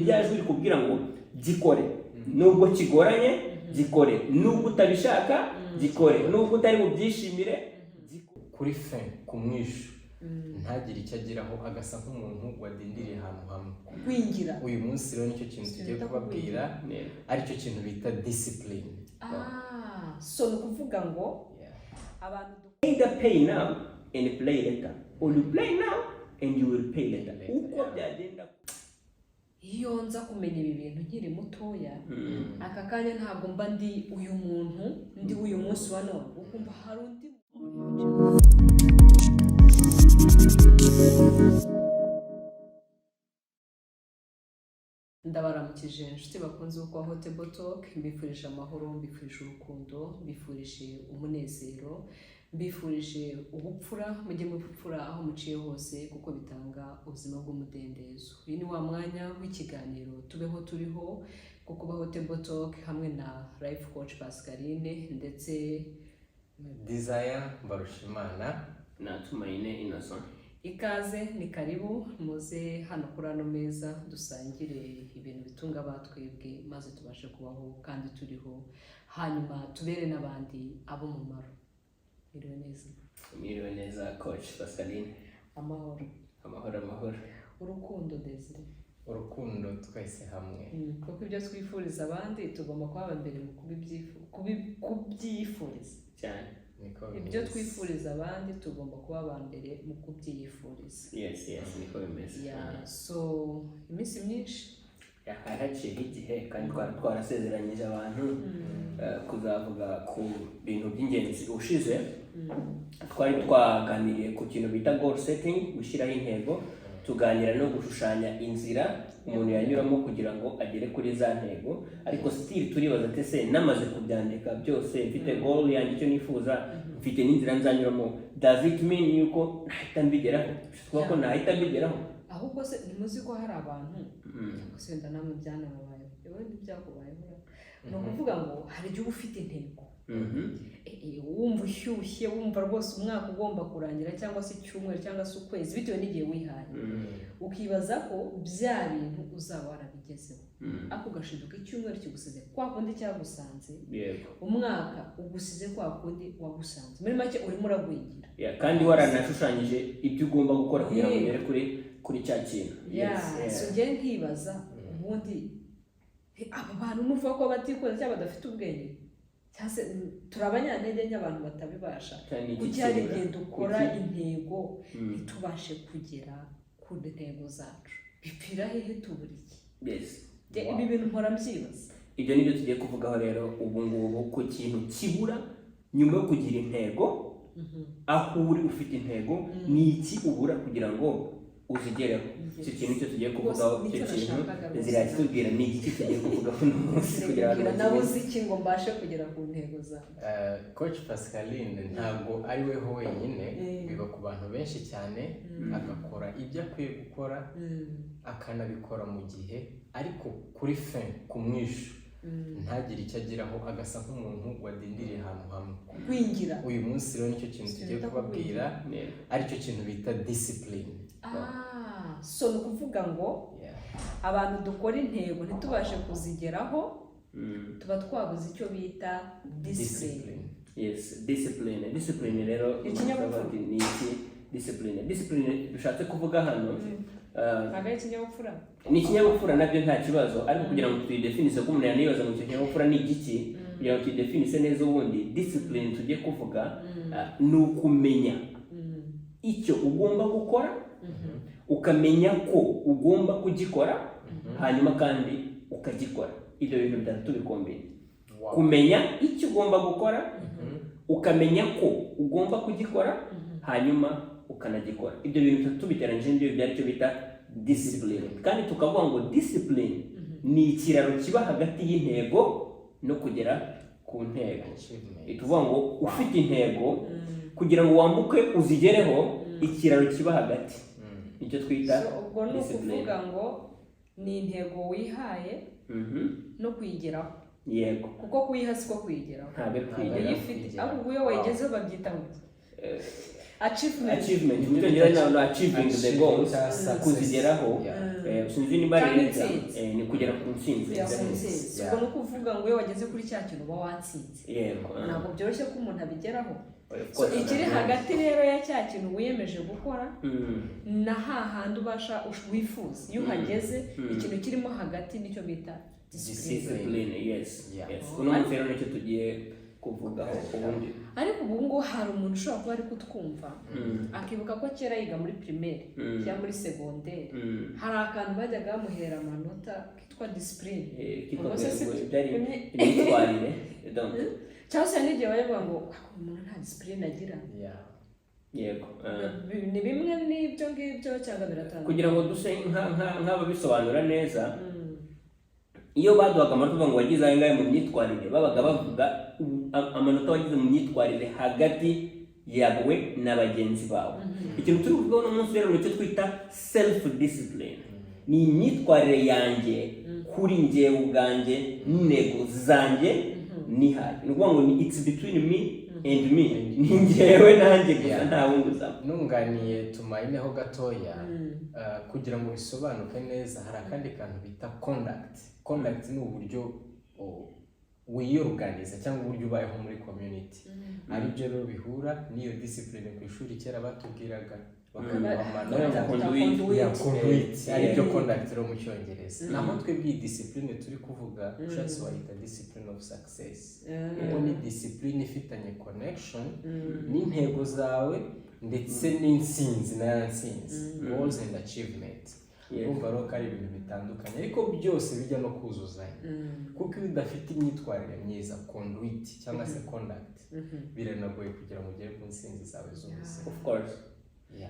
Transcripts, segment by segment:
Ryajwi rikubwira ngo gikore nubwo kigoranye gikore nubwo utabishaka gikore nubwo utari bubyishimire kuri fin kumwishu ntagire icyo agiraho agasa nk'umuntu wadindiriye ahantu hamwe kwingira. Uyu munsi rero nicyo kintu tugiye kubabwira aricyo kintu bita discipline. So ni ukuvuga ngo abantu either pay now and play later or you play now and you will pay later. Uko byagenda iyo nza kumenya ibi bintu nkiri mutoya aka kanya ntabwo mba ndi uyu muntu ndi uyu munsi wa none ukumva hari undi ndabaramukije inshuti bakunze uko aho Table Talk mbifurije amahoro mbifurije urukundo mbifurije umunezero mbifurije ubupfura mujye mupfura aho muciye hose kuko bitanga ubuzima bw'umudendezo. Uyu ni wa mwanya w'ikiganiro tubeho turiho kuko baho Table Talk hamwe na life coach Pascaline ndetse Desire Mbarushimana na Tumaine Innocent. Ikaze ni karibu muze hano kuri ano meza dusangire ibintu bitunga abatwebwe maze tubashe kubaho kandi turiho hanyuma tubere n'abandi abo mumaro. Miriwe neza coach Pascaline. Amahoro. Amahoro. Urukundo Desire. Urukundo twese hamwe. Kuko ibyo twifuriza abandi tugomba kuba mbere mu kubyifuriza cyane. Ibyo twifuriza abandi tugomba kuba abambere mu kubyifuriza. Yes niko bimeze. So iminsi myinshi haraciye igihe kandi twarasezeranyije abantu kuzavuga ku bintu by'ingenzi ushize twari twaganiriye ku kintu bita goal setting gushyiraho intego tuganira no gushushanya inzira umuntu yanyuramo kugira ngo agere kuri za ntego ariko still turibaza ati se namaze kubyandika byose mfite goal yanjye icyo nifuza mfite n'inzira nzanyuramo does it mean yuko nahita mbigeraho kuko nahita mbigeraho ahubwo se nimuzi ko hari abantu se wenda namwe byanababaye yewe ntibyakubayeho no kuvuga ngo hari igihe ufite intego wumva ushyushye wumva rwose umwaka ugomba kurangira cyangwa se icyumweru cyangwa se ukwezi bitewe n'igihe wihaye ukibaza ko bya bintu uzaba warabigezeho ako gashiduka icyumweru kigusize kwa kundi cyagusanze umwaka ugusize kwa kundi wagusanze muri make urimo uragwingira kandi waranashushanyije ibyo ugomba gukora kugira ngo ugere kuri cya kintu. So njye nkibaza ubundi aba bantu nuvuga ko batikoze cyangwa badafite ubwenge cyase turabanyantege n'abantu batabibasha kugira igihe dukora intego ntitubashe kugera ku ntego zacu bipfira hehe tuburiki. Ibi bintu mpora mbyibaza. Ibyo nibyo tugiye kuvugaho rero ubu ngubu ku kintu kibura nyuma yo kugira intego aho uri ufite intego ni iki ubura kugira ngo uzigereho. Icyo kintu cyo tugiye kuvugaho icyo kintu ziratubwira ni iki tugiye kuvugaho n'umunsi kugira ngo nabuze iki ngo mbashe kugera ku ntego zawe. Coach Pascaline ntabwo ari we wenyine biba ku bantu benshi cyane agakora ibyo akwiye gukora akanabikora mu gihe ariko kuri fin kumwishu ntagire icyo agiraho agasa nk'umuntu wadindiriye ahantu hamwe kwingira. Uyu munsi rero nicyo kintu tugiye kubabwira aricyo kintu bita discipline. So ni ukuvuga ngo abantu dukora intego ntitubashe kuzigeraho tuba twabuze icyo bita discipline. Discipline rero ni iki? Discipline dushatse kuvuga hano ni ikinyabupfura nabyo nta kibazo ariko kugira ngo tuyidefinise ko umuntu yanibaza mu kinyabupfura ni igiki kugira ngo tuyidefinise neza ubundi discipline tugiye kuvuga ni ukumenya icyo ugomba gukora ukamenya ko ugomba kugikora hanyuma kandi ukagikora. Ibyo bintu bitatu tubikombeye kumenya icyo ugomba gukora ukamenya ko ugomba kugikora hanyuma ukanagikora. Ibyo bintu bitatu tubiteranyije nibyo byari cyo bita discipline kandi tukavuga ngo discipline ni ikiraro kiba hagati y'intego no kugera ku ntego. Tuvuga ngo ufite intego kugira ngo wambuke uzigereho ikiraro kiba hagati icyo twita ubwo ni ukuvuga ngo ni intego wihaye no kuyigeraho. Yego kuko kuyiha siko kuyigeraho ahubwo iyo wayigezeho babyita ngo achievement mucyongereza no achieving the goals kuzigeraho sinzi niba ari ni kugera ku ntsinzi ubwo no kuvuga ngo iyo wageze kuri cya kintu uba watsinze ntabwo byoroshye ko umuntu abigeraho ikiri hagati rero ya cya kintu wiyemeje gukora na hahandi ubasha wifuza iyo uhageze ikintu kirimo hagati nicyo bita discipline. Uno munsi rero nicyo tugiye kuvugaho ubundi, ariko ubu ngubu hari umuntu ushobora kuba ari kutwumva akibuka ko kera yiga muri primaire cyangwa muri secondaire hari akantu bajyaga bamuhera amanota kitwa discipline imyitwarire cyangwa se n'igihe bavuga ngo umuntu nta discipline agira. Yego, ni bimwe n'ibyo ngibyo cyangwa biratandukanye. Kugira ngo duse nk'ababisobanura neza, iyo baduhaga amanota ngo wagize ayo ngayo mu myitwarire babaga bavuga amanota wagize mu myitwarire hagati yawe na bagenzi bawe. Ikintu turi kuvuga uno munsi rero nicyo twita self discipline, ni imyitwarire yanjye kuri njyewe ubwanjye n'intego zanjye nihaye. Ni ukuvuga ngo ni it's between me and me, ni njyewe nanjye gusa nta wundi uzamo. Nunganiye tumayineho gatoya kugira ngo bisobanuke neza, hari akandi kantu bita conduct. Conduct ni uburyo wiyoruganiza cyangwa uburyo ubayeho muri community, ari byo rero bihura n'iyo discipline ku ishuri kera batubwiraga ari byo conduct rero mu cyongereza. Naho twebwe discipline turi kuvuga ushatse wayita discipline of success, kuko ni discipline ifitanye connection n'intego zawe ndetse n'intsinzi na ntsinzi, goals and achievement. Urumva rero ko ari ibintu bitandukanye ariko byose bijya no kuzuzanya, kuko iyo udafite imyitwarire myiza conduit cyangwa se conduct biranagoye kugira ngo ugere ku ntsinzi zawe zose. Of course,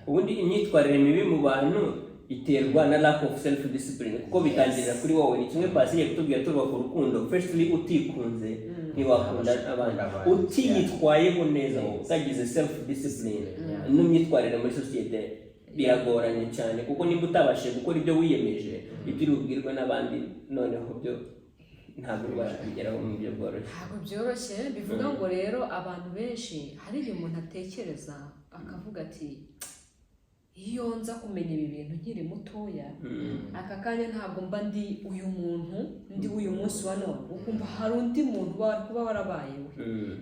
ubundi imyitwarire mibi mu bantu iterwa na lack of self discipline, kuko bitangirira kuri wowe. Ni kimwe Pasire kutubwira tuba ku rukundo, firstly utikunze ntiwakunda abandi, utiyitwayeho neza utagize self discipline n'imyitwarire muri societe biragoranye cyane, kuko nimba utabashije gukora ibyo wiyemeje ibyo urubwirwa n'abandi noneho byo ntabwo ubasha kugeraho mu buryo bworoshye. Ntabwo byoroshye, bivuga ngo rero abantu benshi hari igihe umuntu atekereza akavuga ati iyo nza kumenya ibi bintu nkiri mutoya aka kanya ntabwo mba ndi uyu muntu ndi uyu munsi wa none, ukumva hari undi muntu kuba warabayeho,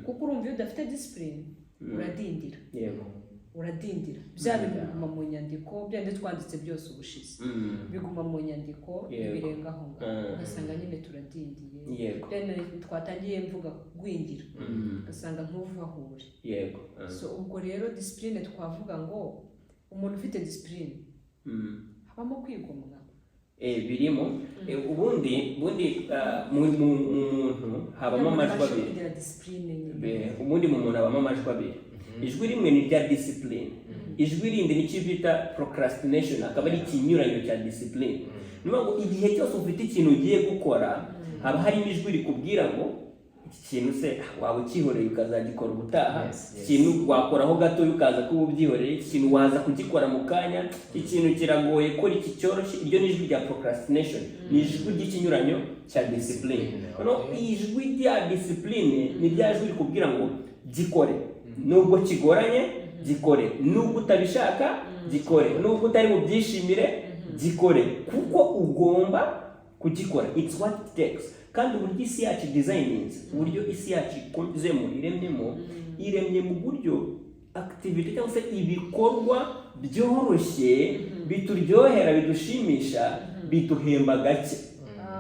kuko urumva iyo udafite discipline uradindira. Uradindira bya bintu biguma mu nyandiko, byandi twanditse byose ubushize biguma mu nyandiko birengaho ugasanga nyine turadindiye. Twatangiye mvuga gwingira ugasanga ntuvahure. So ubwo rero discipline twavuga ngo umuntu ufite discipline habamo kwigomwa birimo. Ubundi mu muntu habamo amajwi abiri. Ubundi mu muntu habamo amajwi abiri. Ijwi rimwe ni rya discipline, ijwi rindi ni cyo bita procrastination, akaba ari ikinyuranyo cya discipline. Niyo ngo igihe cyose ufite ikintu ugiye gukora haba harimo ijwi rikubwira ngo iki kintu se waba ukihoreye ukazagikora ubutaha, ikintu wakoraho gato ukaza kuba ubyihoreye, iki kintu waza kugikora mu kanya, iki kintu kiragoye kora iki cyoroshye. Iryo ni ijwi rya procrastination, ni ijwi ry'ikinyuranyo cya discipline. Ijwi rya discipline ni rya jwi rikubwira ngo gikore, nubwo kigoranye gikore, nubwo utabishaka gikore, nubwo utari bubyishimire gikore, kuko ugomba kugikora. It's what it takes. Kandi uburyo isi yacu designinze, uburyo isi yacu ikozemo iremye mu buryo activity cyangwa se ibikorwa byoroshye bituryohera, bidushimisha, biduhemba gake,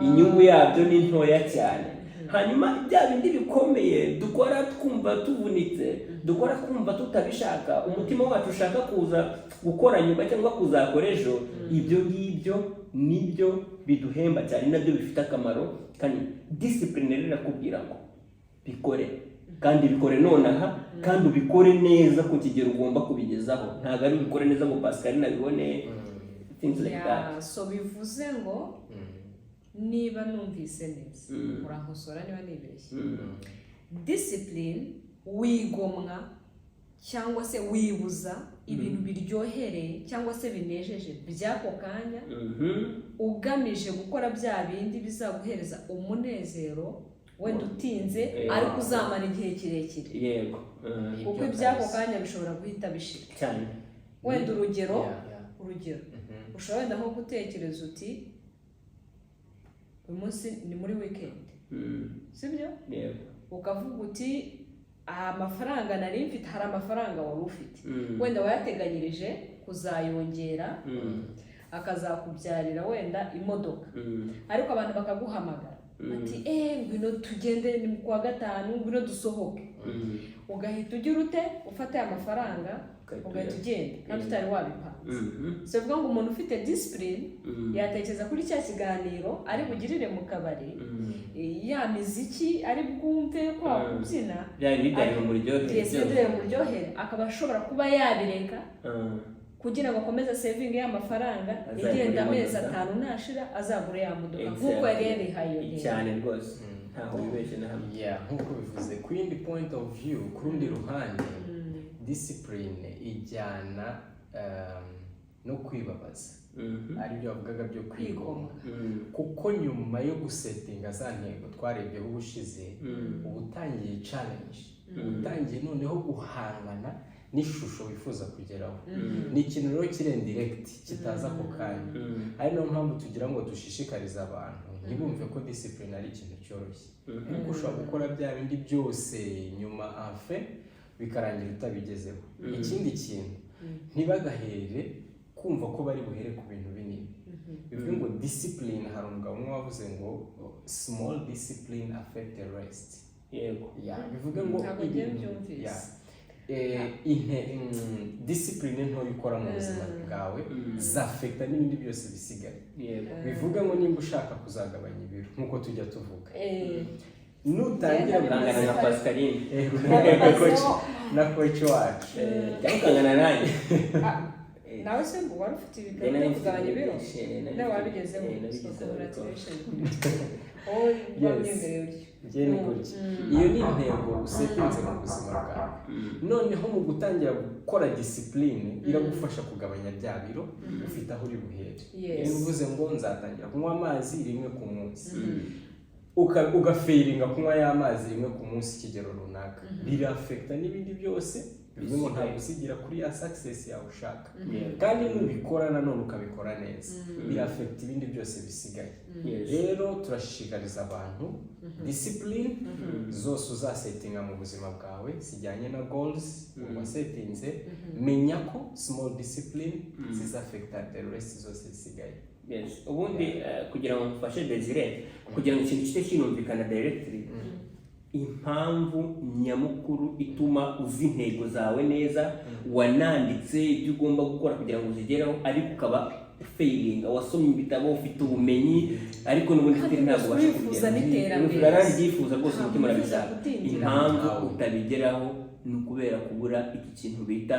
inyungu yabyo ni ntoya cyane. Hanyuma bya bindi bikomeye dukora twumva tuvunitse, dukora twumva tutabishaka, umutima wacu ushaka kuza gukora nyuma cyangwa kuzakora ejo, ibyo ngibyo nibyo biduhemba cyane, nabyo bifite akamaro. Kandi discipline rero irakubwira ngo bikore, kandi bikore nonaha, kandi ubikore neza ku kigero ugomba kubigezaho. Ntabwo ari ubikore neza ngo Pascal nabibone things like that. So bivuze ngo niba numvise neza urankosora niba nibeshye, discipline wigomwa cyangwa se wibuza ibintu biryohereye cyangwa se binejeje by'ako kanya ugamije gukora bya bindi bizaguhereza umunezero wenda utinze ariko uzamara igihe kirekire. Kuko iby'ako kanya bishobora guhita bishira cyane. Wenda urugero ushobora wenda nko gutekereza uti uyu munsi ni muri weekend sibyo ukavuga uti amafaranga nari mfite hari amafaranga wari ufite wenda wayateganyirije kuzayongera akazakubyarira wenda imodoka ariko abantu bakaguhamagara ati ngwino tugende ni kwa gatanu ngwino dusohoke ugahita ugira ute ufata aya mafaranga ugahita ugenda kandi utari wabipanze so bivuga ngo umuntu ufite discipline yatekereza kuri cya kiganiro ari bugirire mu kabari ya miziki ari bwumve kwa kubyina byari mu buryohere akaba ashobora kuba yabireka kugira ngo akomeze saving y'amafaranga igenda amezi 5 nashira azagure ya modoka nkuko yari yarihaye cyane rwose ntaho bibeshye na hamwe nkuko bivuze ku yindi point of view ku rundi ruhande discipline ijyana no kwibabaza aribyo bavugaga byo kwigomwa kuko nyuma yo gusetinga za ntego twarebyeho ubushize ubutangiye challenge ubutangiye noneho guhangana n'ishusho wifuza kugeraho ni ikintu rero kiri indirect kitaza ako kanya ari no mpamvu tugira ngo dushishikarize abantu ntibumve ko discipline ari ikintu cyoroshye kuko ushobora gukora bya bindi byose nyuma afe bikarangira utabigezeho ikindi kintu ntibagahere kumva ko bari buhere ku bintu binini bivuga ngo discipline hari umugabo umwe wavuze ngo small discipline affect the rest bivuga ngo discipline ntoya ukora mu buzima bwawe zafekta n'ibindi byose bisigaye bivuga ngo nimba ushaka kuzagabanya ibiro nk'uko tujya tuvuga nutangira kangana na Pascaline na coach wacu kangana nanjye nawe se wari ufite ibigabo byo kugabanya ibiro nawe wabigezeho iyo ni intego usetinze mu buzima bwawe noneho mu gutangira gukora discipline iragufasha kugabanya bya biro ufite aho uri buhere uvuze ngo nzatangira kunywa amazi rimwe ku munsi ugafeiringa kunywa y'amazi rimwe ku munsi ikigero runaka birafekta n'ibindi byose bivuga ntabwo usigira kuri ya success yawe ushaka kandi nubikora nanone ukabikora neza birafekta ibindi byose bisigaye rero turashishikariza abantu discipline zose uzasetinga mu buzima bwawe zijyanye na goals wasetinze menya ko small discipline zizafekta the rest zose zisigaye ubundi kugira ngo mfashe Desire kugira ngo ikintu kite kinumvikana directly impamvu nyamukuru ituma uzi intego zawe neza wananditse ibyo ugomba gukora kugira ngo uzigeraho ariko ukaba failing wasomye ibitabo ufite ubumenyi ariko n'ubundi ufite ntabwo washa kugera yifuza rwose umutima urabishaka impamvu utabigeraho ni ukubera kubura iki kintu bita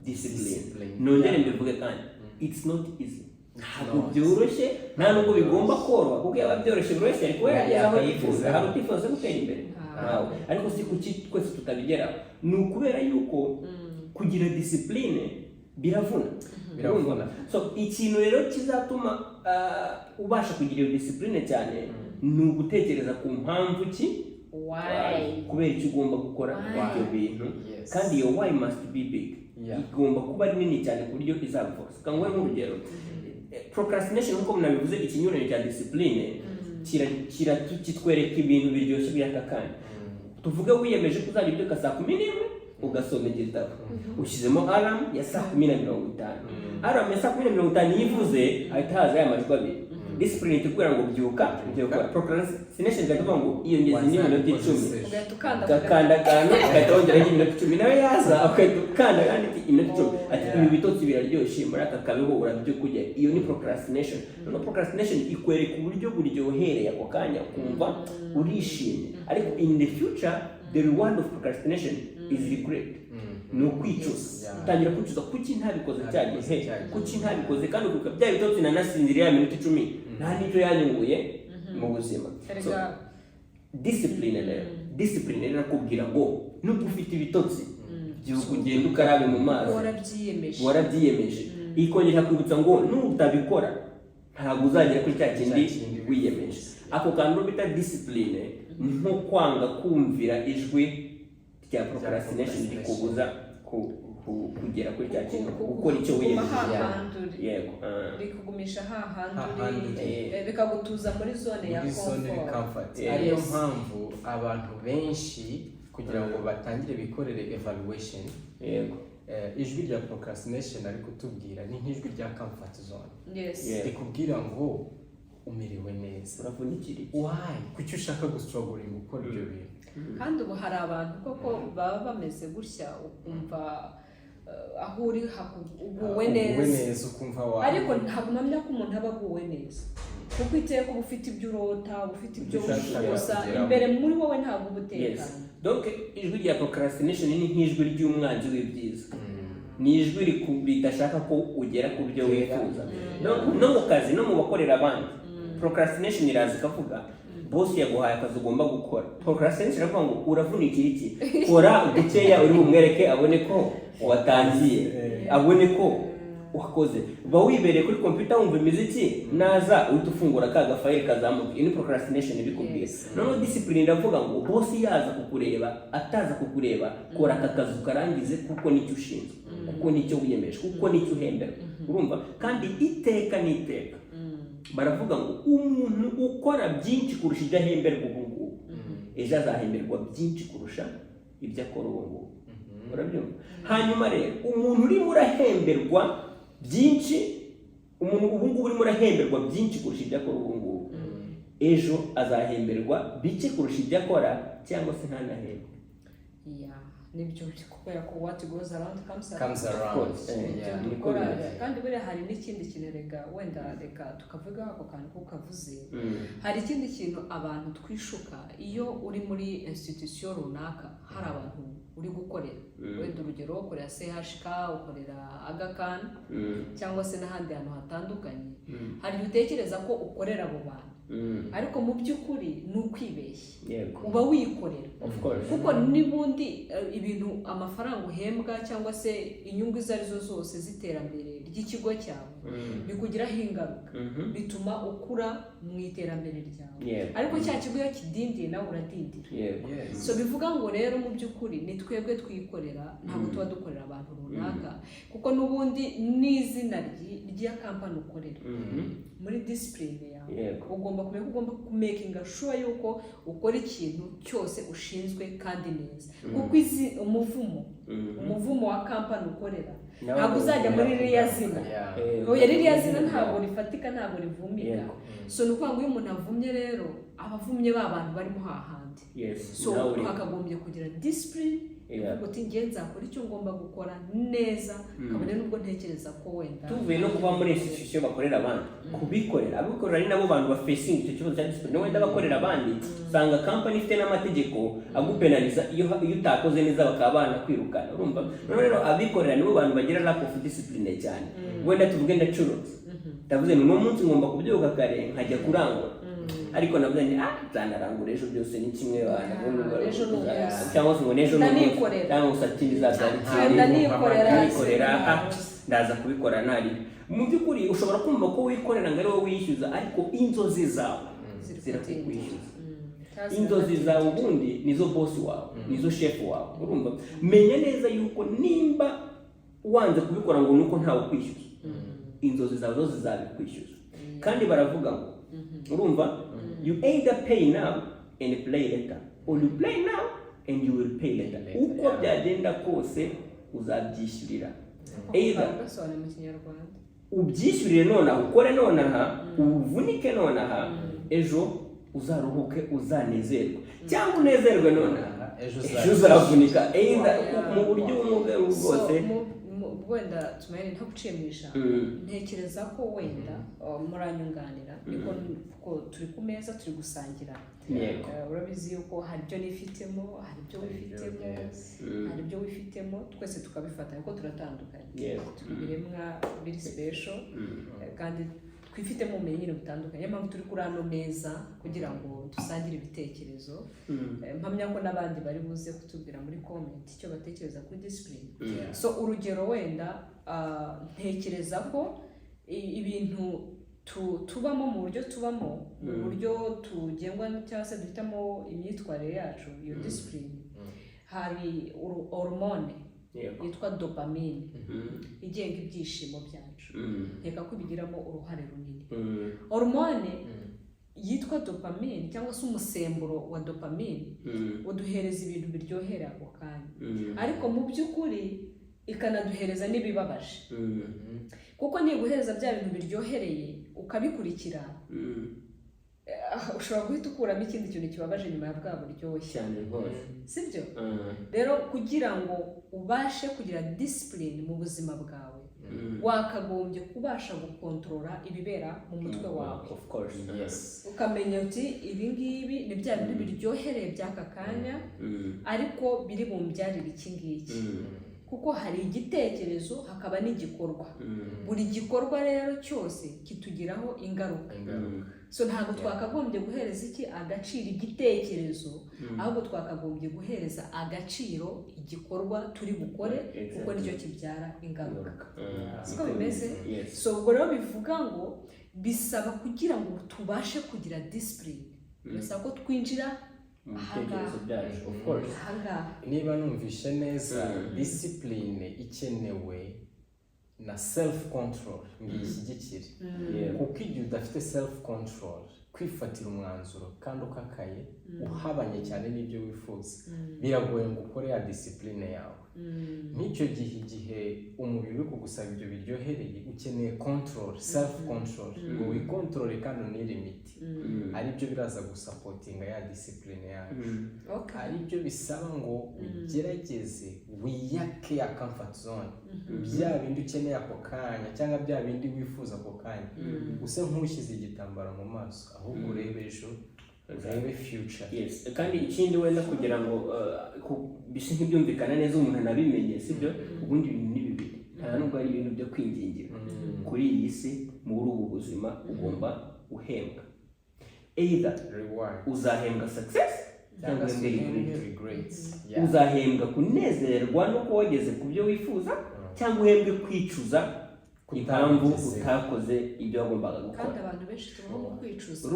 discipline nongere mbivuge kandi it's not easy ntabwo byoroshye nta nubwo bigomba koroha kuko yaba byoroshye buri wese ariko yageza aho yifuza hari utifuza gutera imbere ariko si kuki twese tutabigeraho ni ukubera yuko kugira discipline biravuna so ikintu rero kizatuma ubasha kugira iyo discipline cyane ni ugutekereza ku mpamvu ki kubera icyo ugomba gukora ibyo bintu kandi iyo why must be big igomba kuba ari nini cyane ku buryo izagufasha kanguhe nk'urugero procrastination nk'uko munabivuze ikinyuranyo cya discipline kitwereka ibintu biryoshye by'aka kanya tuvuge wiyemeje ko uzajya ubyuka saa 11 ugasoma igitabo ushyizemo alarm ya saa 10:50 alarm ya saa 10:50 yivuze ahita haza ya majwi abiri discipline ikubwira ngo byuka procrastination ikavuga ngo iyo ngeze ni minota 10 ugakanda ugahita wongeraho iminota 10 nawe yaza ugahita ukanda kandi iminota 10 ati ibi bitotsi biraryoshye muri aka kabeho urabyuka ujya iyo ni procrastination no procrastination ikwereka uburyo buryohereye ako kanya kumva urishimye ariko in the future the reward of procrastination is regret no kwicuza utangira kwicuza kuki ntabikoze cyagihe kuki ntabikoze kandi ukabya bitotsi nanasinzira ya minota 10 nta nicyo yanyunguye mu buzima so discipline rero kubwira ngo nubwo ufite ibitotsi gihugu ugenda ukarabe mu mazi warabyiyemeje ikongera kwibutsa ngo nutabikora ntabwo uzagera kuri cya kindi wiyemeje ako kantu bita discipline nko kwanga kumvira ijwi rya procrastination rikubuza kugera kuri cya kintu gukora icyo wiyemeje yego bikugumisha hahandi bikagutuza muri zone ya comfort. ariyo mpamvu abantu benshi kugira ngo batangire bikorere evaluation yego ijwi rya procrastination ari kutubwira ni nk'ijwi rya comfort zone rikubwira ngo umerewe neza uravunikira why kuki ushaka gustruggling gukora ibyo bintu kandi ubu hari abantu koko baba bameze gutya ukumva aho uri uguwe neza ukumva wawe ariko ntabwo mpamya ko umuntu aba aguwe neza kuko iteka uba ufite ibyo urota uba ufite ibyo wifuza imbere muri wowe ntabwo uba utekanye donc ijwi rya procrastination ni nk'ijwi ry'umwanzi w'ibyiza ni ijwi ridashaka ko ugera ku byo wifuza no mu kazi no mu bakorera abandi procrastination iraza ikavuga boss yaguhaye akazi ugomba gukora procrastination iravuga ngo uravunikira iki kora dukeya uri bumwereke abone ko watangiye abone ko wakoze ba wibereye kuri computer wumva imiziki naza uhita ufungura ka gafayile kazamuka ini procrastination bikubwira no discipline iravuga ngo boss yaza kukureba ataza kukureba kora aka kazi ukarangize kuko nicyo ushinzwe kuko nicyo wiyemeje kuko nicyo uhembera urumva kandi iteka n'iteka baravuga ngo umuntu ukora byinshi kurusha ibyo ahemberwa ubu ngubu ejo azahemberwa byinshi kurusha ibyo akora ubu ngubu urabyumva hanyuma rero umuntu urimo urahemberwa byinshi umuntu ubu ngubu urimo urahemberwa byinshi kurusha ibyo akora ubu ngubu ejo azahemberwa bike kurusha ibyo akora cyangwa se ntanahembe nibyo kubera ko what goes around comes around kandi buriya hari n'ikindi kintu reka tukavuga ako kantu ko kavuze hari ikindi kintu abantu twishuka iyo uri muri institution runaka hari abantu uri gukorera wenda urugero ukorera CHK ukorera Agakan cyangwa se n'ahandi hantu hatandukanye hari utekereza ko ukorera abo bantu ariko mu by'ukuri ni ukwibeshya uba wikorera kuko nibundi ibintu amafaranga uhembwa cyangwa se inyungu izo arizo zose z'iterambere ry'ikigo cyawe bikugiraho ingaruka bituma ukura mu iterambere ryawe ariko cya kigo iyo kidindiye nawe uradindira so bivuga ngo rero mu by'ukuri ni twebwe twikorera ntabwo tuba dukorera abantu runaka kuko n'ubundi n'izina ry'iya kampani ukorera muri discipline yawe ugomba kumenya ko ugomba kumakinga sure yuko ukora ikintu cyose ushinzwe kandi neza kuko izi umuvumo wa kampani ukorera ntabwo uzajya muri ririya zina ririya zina ntabwo rifatika ntabwo rivumika so ni ukuvuga ngo iyo umuntu avumye rero abavumye ba bantu barimo hahandi so twakagombye kugira discipline uti ngiye nzakora icyo ngomba gukora neza kabone nubwo ntekereza ko wenda tuvuye no kuva muri institution bakorera abandi kubikorera abikorera ari nabo bantu bafacing icyo kibazo cya discipline wenda bakorera abandi usanga company ifite n'amategeko agupenaliza iyo utakoze neza bakaba banakwirukana urumva rero abikorera nibo bantu bagira lack of discipline cyane wenda tuvuge ndacuruza ndavuze ni no munsi ngomba kubyuka kare nkajya kurangura ariko navuze ni zanarangura ejo byose ni kimwe cyangwa se ngo n'ejo cyangwa usatiriza ndanikorera ndaza kubikora nari mu by'ukuri ushobora kumva ko wikorera ngo ari wowe wishyuza ariko inzozi zawe zirakwishyuza inzozi zawe ubundi nizo boss wawe nizo chef wawe urumva menya neza yuko nimba wanze kubikora ngo nuko ntawe kwishyuza inzozi zawe zo zizabikwishyuza kandi baravuga ngo urumva you either pay now and play later or you play now and you will pay later uko byagenda kose uzabyishyurira either ubyishyurire nonaha ukore nonaha uvunike nonaha ejo uzaruhuke uzanezerwe cyangwa unezerwe nonaha ejo uzavunika either mu buryo bumwe bwose wenda tumayine nta gucimisha ntekereza ko wenda muranyunganira niko turi ku meza turi gusangira urabizi yuko hari ibyo nifitemo hari ibyo wifitemo hari ibyo wifitemo twese tukabifata kuko turatandukanye turi biremwa biri special kandi twifitemo ubumenyi nyine butandukanye niyo mpamvu turi kuri ano meza kugira ngo dusangire ibitekerezo mpamya ko n'abandi bari buze kutubwira muri comment icyo batekereza kuri discipline so urugero wenda ntekereza ko ibintu tubamo mu buryo tubamo mu buryo tugengwa cyangwa se duhitamo imyitwarire yacu iyo discipline hari hormone yitwa dopamine igenga ibyishimo byacu reka ko bigiramo uruhare runini hormone yitwa dopamine cyangwa se umusemburo wa dopamine uduhereza ibintu biryohera ako kanya ariko mu by'ukuri ikanaduhereza n'ibibabaje kuko niguhereza bya bintu biryohereye ukabikurikira ushobora guhita ukuramo ikindi kintu kibabaje nyuma ya bwa buryoshye cyane rwose sibyo rero kugira ngo ubashe kugira discipline mu buzima bwawe wakagombye kubasha gukontorora ibibera mu mutwe wawe of course ukamenya uti ibi ngibi ni bya bintu biryohereye by'aka kanya ariko biri bumbyarire iki ngiki kuko hari igitekerezo hakaba n'igikorwa buri gikorwa rero cyose kitugiraho ingaruka so ntabwo twakagombye guhereza iki agaciro igitekerezo ahubwo twakagombye guhereza agaciro igikorwa turi bukore kuko nicyo kibyara ingaruka siko bimeze so ubwo rero bivuga ngo bisaba kugira ngo tubashe kugira discipline bisaba ko twinjira niba numvishe neza discipline ikenewe na self control ngishyigikire kuko igihe udafite self control kwifatira umwanzuro kandi ukakaye uhabanye cyane n'ibyo wifuza biragoye ngo ukore ya discipline yawe n'icyo gihe umubiri uri kugusaba ibyo biryohereye ukeneye control self control ngo wikontorore kandi unilimite aribyo biraza gusapotinga ya discipline yawe aribyo bisaba ngo ugerageze wiyake ya comfort zone bya bindi ukeneye ako kanya cyangwa bya bindi wifuza ako kanya use nk'ushyize igitambaro mu maso ahubwo urebe ejo urebe future kandi ikindi wenda kugira ngo bise nk'ibyumvikana neza umuntu anabimenye sibyo ubundi ibintu ni bibiri nta nubwo ari ibintu byo kwingingira kuri iyi si muri ubu buzima ugomba uhembwa either uzahembwa success cyangwa regret uzahembwa kunezerwa no kuba wageze ku byo wifuza cyangwa uhembwe kwicuza impamvu utakoze ibyo wagombaga gukora kandi abantu benshi tubaho mu kwicuza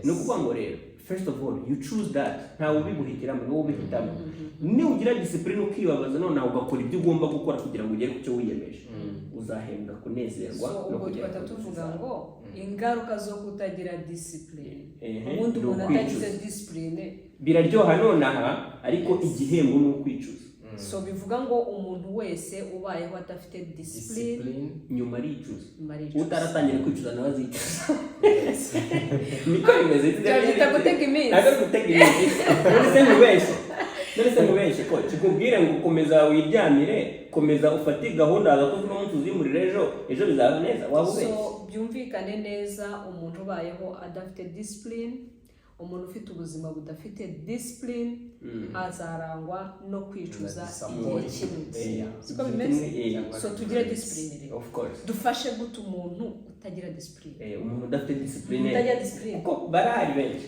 ni ukuvuga ngo rero first of all you choose that ntawe ubiguhitiramo wowe ubihitamo niba ugira discipline ukibabaza noneho ugakora ibyo ugomba gukora kugira ngo ugere ku cyo wiyemeje uzahembwa kunezerwa no kugira ngo tuvuga ngo ingaruka zo kutagira discipline ubundi umuntu atagize discipline biraryoha nonaha ariko igihembo ni ukwicuza so bivuga ngo umuntu wese ubayeho adafite discipline nyuma aricuza utaratangira kwicuza nawe azicuza niko bimeze byita gutega iminsi ntabwo gutega iminsi none se mubeshye ko kikubwire ngo komeza wiryamire komeza ufate gahunda agakoze uno munsi uzimurira ejo bizaba neza waba ubeshye so byumvikane neza umuntu ubayeho adafite discipline umuntu ufite ubuzima budafite discipline azarangwa no kwicuza igihe kinini siko bimeze so tugire discipline of course dufashe gute umuntu utagira discipline umuntu udafite discipline kuko barahari benshi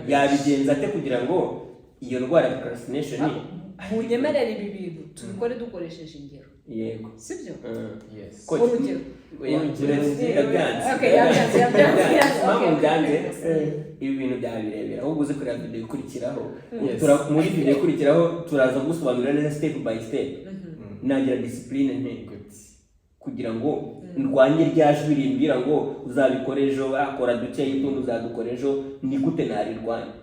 yabigenza ate kugira ngo iyo ndwara ya procrastination munyemerere ibi bintu tubikore dukoresheje ingero yego sibyo yes urugero ibi bintu byabirebera ahubwo uzi kureba video ikurikiraho muri video ikurikiraho turaza gusobanurira neza step by step nagira discipline ntego kugira ngo ndwanye ryajwi rimbwira ngo uzabikora ejo akora duke y'itundi uzadukora ejo ni gute narirwanya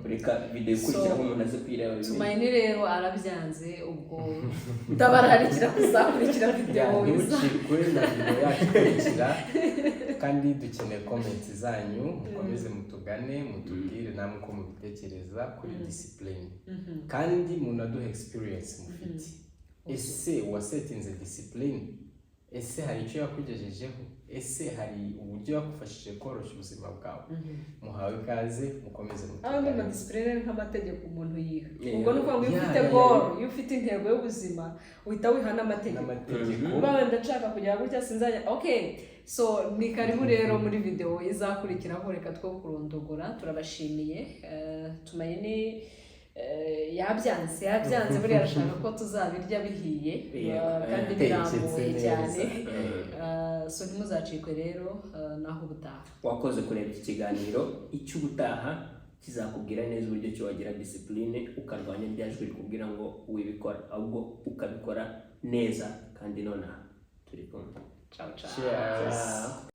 reka video ikurikiraho umuntu aze kwireba tumayini rero arabyanze ubwo ndabararikira kuzakurikira video kuri na video yacu ikurikira kandi dukeneye comment zanyu mukomeze mutugane mutubwire namwe uko mubitekereza kuri discipline kandi munaduhe experience mufite ese wasetinze discipline ese hari icyo yakugejejeho ese hari uburyo yakufashije koroshya ubuzima bwawe muhawe ikaze mukomeze mutugane aba discipline nk'amategeko umuntu yiha ubwo nuko ngo ufite goal iyo ufite intego y'ubuzima uhita wihana amategeko uba ndashaka kujya gutya sinzajya okay so ni karibu rero muri video izakurikiraho reka two kurondogora turabashimiye tumayini yabyanze buriya arashaka ko tuzabirya bihiye kandi birambuye cyane so ntimuzacikwe rero naho ubutaha wakoze kureba iki kiganiro icyo ubutaha kizakubwira neza uburyo ki wagira discipline ukarwanya rya jwi rikubwira ngo wibikora, ahubwo ukabikora neza kandi nonaha turi kumwe. Ciao ciao. Cheers.